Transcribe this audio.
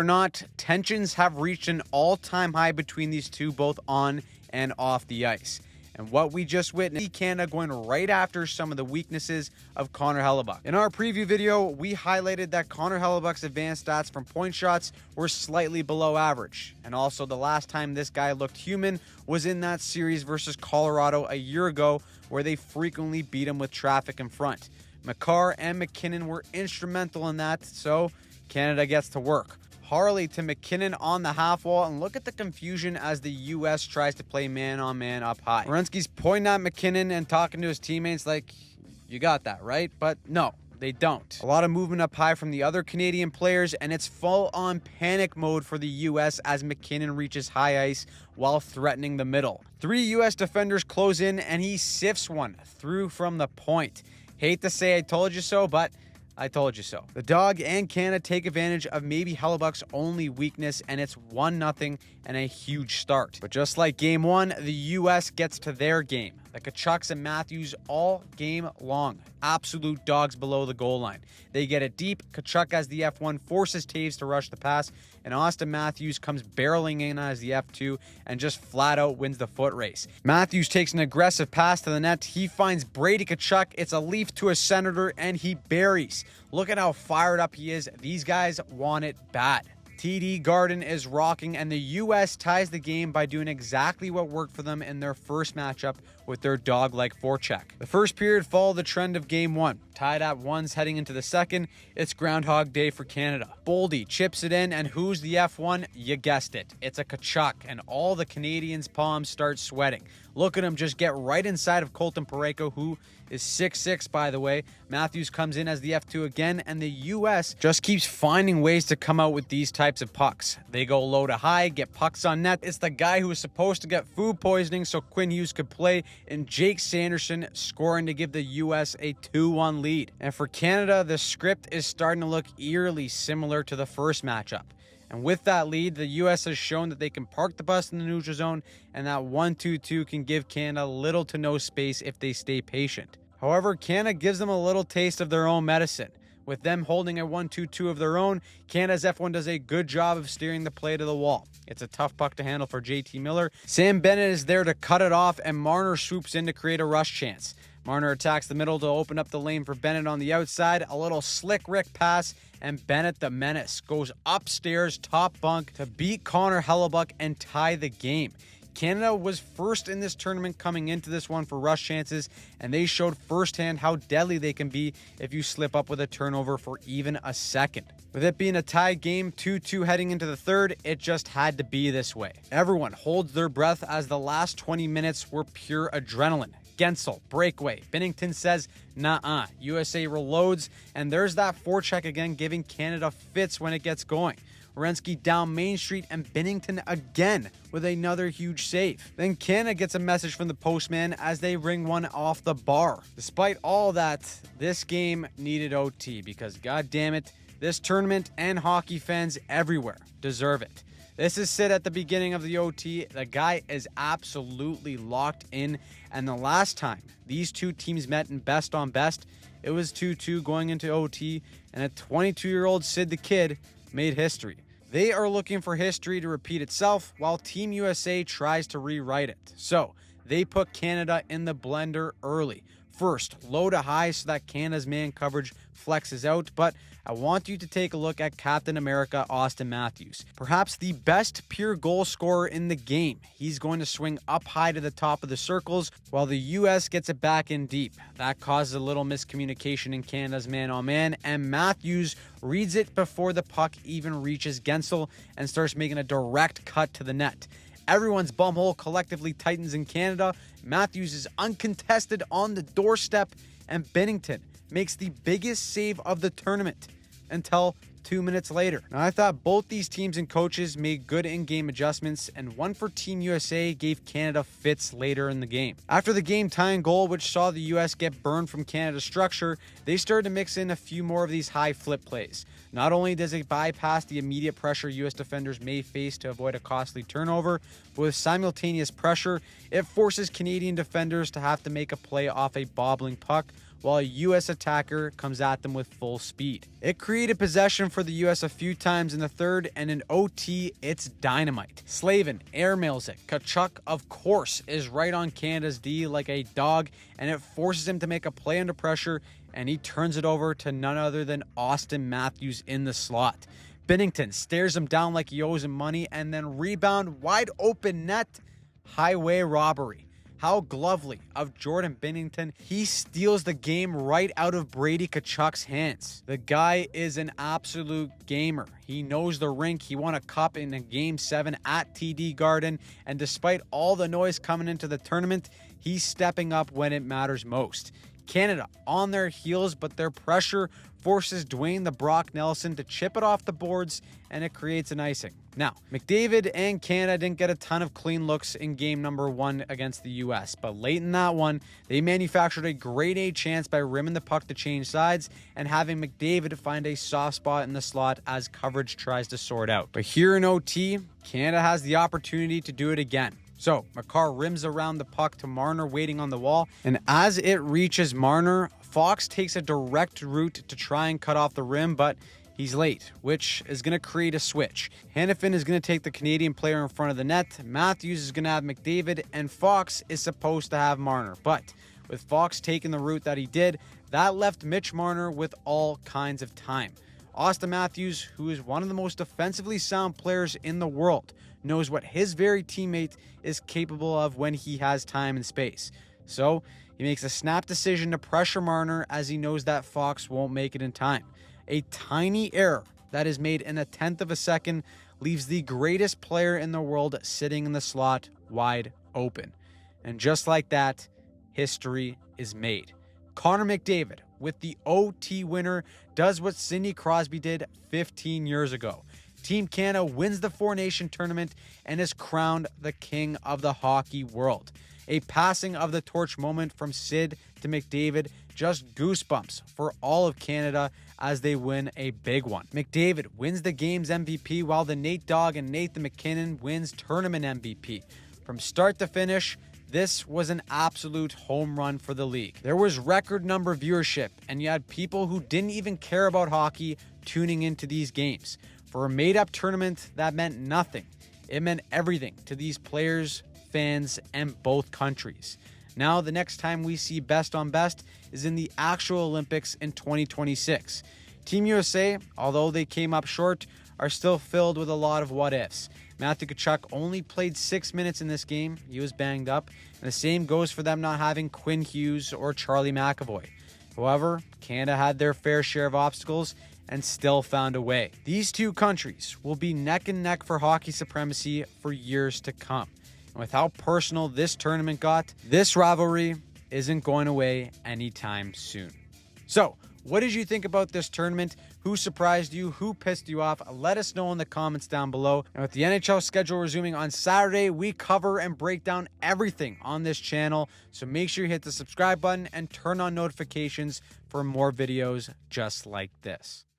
or not, tensions have reached an all-time high between these two, both on and off the ice. And what we just witnessed, Canada going right after some of the weaknesses of Connor Hellebuyck. In our preview video, we highlighted that Connor Hellebuck's advanced stats from point shots were slightly below average. And also the last time this guy looked human was in that series versus Colorado a year ago, where they frequently beat him with traffic in front. Makar and McKinnon were instrumental in that, so Canada gets to work. Harley to McKinnon on the half wall, and look at the confusion as the U.S. tries to play man-on-man up high. Werenski's pointing at McKinnon and talking to his teammates like, you got that, right? But no, they don't. A lot of movement up high from the other Canadian players, and it's full-on panic mode for the U.S. as McKinnon reaches high ice while threatening the middle. 3 U.S. defenders close in, and he sifts one through from the point. Hate to say I told you so, but I told you so. The Dog and Canada take advantage of maybe Hellebuck's only weakness, and it's 1-0 and a huge start. But just like game one, the U.S. gets to their game. The Tkachuks and Matthews all game long. Absolute dogs below the goal line. They get it deep. Tkachuk as the F1 forces Taves to rush the pass, and Austin Matthews comes barreling in as the F2 and just flat out wins the foot race. Matthews takes an aggressive pass to the net. He finds Brady Tkachuk. It's a leaf to a Senator, and he buries. Look at how fired up he is. These guys want it bad. TD Garden is rocking, and the U.S. ties the game by doing exactly what worked for them in their first matchup with their dog-like forecheck. The first period followed the trend of game one. Tied at ones heading into the second, it's Groundhog Day for Canada. Boldy chips it in, and who's the F1? You guessed it. It's a Tkachuk, and all the Canadians' palms start sweating. Look at him just get right inside of Colton Parayko, who is 6'6", by the way. Matthews comes in as the F2 again, and the U.S. just keeps finding ways to come out with these types of pucks. They go low to high, get pucks on net. It's the guy who was supposed to get food poisoning so Quinn Hughes could play, and Jake Sanderson scoring to give the U.S. a 2-1 lead. And for Canada, the script is starting to look eerily similar to the first matchup. And with that lead, the U.S. has shown that they can park the bus in the neutral zone, and that 1-2-2 can give Canada little to no space if they stay patient. However, Canada gives them a little taste of their own medicine. With them holding a 1-2-2 of their own, Canada's F1 does a good job of steering the play to the wall. It's a tough puck to handle for JT Miller. Sam Bennett is there to cut it off, and Marner swoops in to create a rush chance. Marner attacks the middle to open up the lane for Bennett on the outside. A little slick Rick pass, and Bennett the Menace goes upstairs top bunk to beat Connor Hellebuyck and tie the game. Canada was first in this tournament coming into this one for rush chances, and they showed firsthand how deadly they can be if you slip up with a turnover for even a second. With it being a tied game, 2-2 heading into the third, it just had to be this way. Everyone holds their breath as the last 20 minutes were pure adrenaline. Gensel, breakaway. Binnington says, nah-uh. USA reloads, and there's that forecheck again, giving Canada fits when it gets going. Werenski down Main Street, and Binnington again with another huge save. Then Canada gets a message from the postman as they ring one off the bar. Despite all that, this game needed OT because, god damn it, this tournament and hockey fans everywhere deserve it. This is Sid at the beginning of the OT. The guy is absolutely locked in, and the last time these two teams met in best on best, it was 2-2 going into OT, and a 22-year-old Sid the Kid made history. They are looking for history to repeat itself while Team USA tries to rewrite it. So they put Canada in the blender early. First, low to high so that Canada's man coverage flexes out, but I want you to take a look at Captain America Austin Matthews. Perhaps the best pure goal scorer in the game. He's going to swing up high to the top of the circles while the U.S. gets it back in deep. That causes a little miscommunication in Canada's man-on-man, and Matthews reads it before the puck even reaches Gensel and starts making a direct cut to the net. Everyone's bumhole collectively tightens in Canada. Matthews is uncontested on the doorstep, and Binnington makes the biggest save of the tournament until 2 minutes later. Now, I thought both these teams and coaches made good in-game adjustments, and one for Team USA gave Canada fits later in the game. After the game-tying goal, which saw the US get burned from Canada's structure, they started to mix in a few more of these high flip plays. Not only does it bypass the immediate pressure US defenders may face to avoid a costly turnover, but with simultaneous pressure, it forces Canadian defenders to have to make a play off a bobbling puck, while a U.S. attacker comes at them with full speed. It created possession for the U.S. a few times in the third, and in OT, it's dynamite. Slavin airmails it. Tkachuk, of course, is right on Canada's D like a dog, and it forces him to make a play under pressure, and he turns it over to none other than Austin Matthews in the slot. Binnington stares him down like he owes him money, and then rebound, wide open net, highway robbery. How glovely of Jordan Binnington. He steals the game right out of Brady Tkachuk's hands. The guy is an absolute gamer. He knows the rink. He won a cup in a Game 7 at TD Garden, and despite all the noise coming into the tournament, he's stepping up when it matters most. Canada on their heels, but their pressure forces Dwayne the Brock Nelson to chip it off the boards, and it creates an icing. Now, McDavid and Canada didn't get a ton of clean looks in game number 1 against the U.S., but late in that one, they manufactured a grade A chance by rimming the puck to change sides and having McDavid find a soft spot in the slot as coverage tries to sort out. But here in OT, Canada has the opportunity to do it again. So, Makar rims around the puck to Marner waiting on the wall, and as it reaches Marner, Fox takes a direct route to try and cut off the rim, but he's late, which is going to create a switch. Hanifin is going to take the Canadian player in front of the net, Matthews is going to have McDavid, and Fox is supposed to have Marner. But with Fox taking the route that he did, that left Mitch Marner with all kinds of time. Austin Matthews, who is one of the most defensively sound players in the world, knows what his very teammate is capable of when he has time and space. So he makes a snap decision to pressure Marner as he knows that Fox won't make it in time. A tiny error that is made in a tenth of a second leaves the greatest player in the world sitting in the slot wide open. And just like that, history is made. Connor McDavid, with the OT winner, does what Sidney Crosby did 15 years ago. Team Canada wins the Four Nation tournament and is crowned the king of the hockey world. A passing of the torch moment from Sid to McDavid, just goosebumps for all of Canada as they win a big one. McDavid wins the game's MVP while the Nate Dogg and Nathan MacKinnon wins tournament MVP. From start to finish, this was an absolute home run for the league. There was record number viewership, and you had people who didn't even care about hockey tuning into these games. For a made-up tournament, that meant nothing. It meant everything to these players, fans, and both countries. Now, the next time we see best on best is in the actual Olympics in 2026. Team USA, although they came up short, are still filled with a lot of what-ifs. Matthew Tkachuk only played 6 minutes in this game. He was banged up. And the same goes for them not having Quinn Hughes or Charlie McAvoy. However, Canada had their fair share of obstacles and still found a way. These two countries will be neck and neck for hockey supremacy for years to come. And with how personal this tournament got, this rivalry isn't going away anytime soon. So, what did you think about this tournament? Who surprised you? Who pissed you off? Let us know in the comments down below. And with the NHL schedule resuming on Saturday, we cover and break down everything on this channel. So make sure you hit the subscribe button and turn on notifications for more videos just like this.